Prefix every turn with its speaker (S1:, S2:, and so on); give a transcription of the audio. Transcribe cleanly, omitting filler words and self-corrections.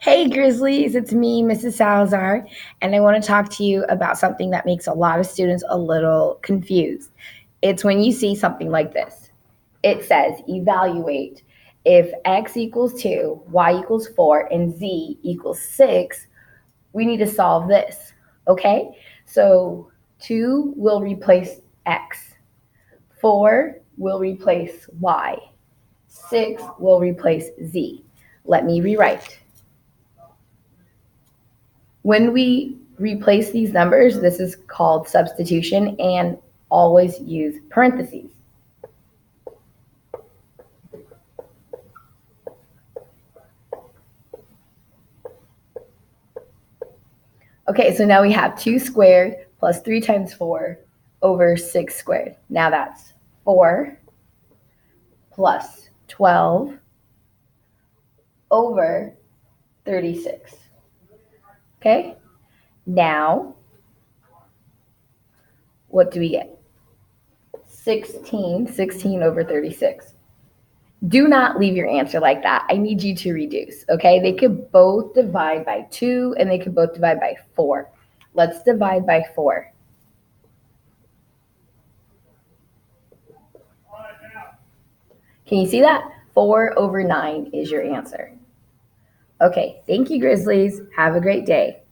S1: Hey Grizzlies, it's me, Mrs. Salazar, and I want to talk to you about something that makes a lot of students a little confused. It's when you see something like this. It says evaluate if x equals 2, y equals 4, and z equals 6, we need to solve this, okay? So 2 will replace x, 4 will replace y, 6 will replace z. Let me rewrite. When we replace these numbers, this is called substitution, and always use parentheses. Okay, so now we have 2 squared plus 3 times 4 over 6 squared. Now that's 4 plus 12 over 36. Okay, now what do we get? 16 over 36. Do not leave your answer like that. I need you to reduce, okay? They could both divide by 2 and they could both divide by 4. Let's divide by 4. Can you see that? 4 over 9 is your answer. Okay, thank you, Grizzlies. Have a great day.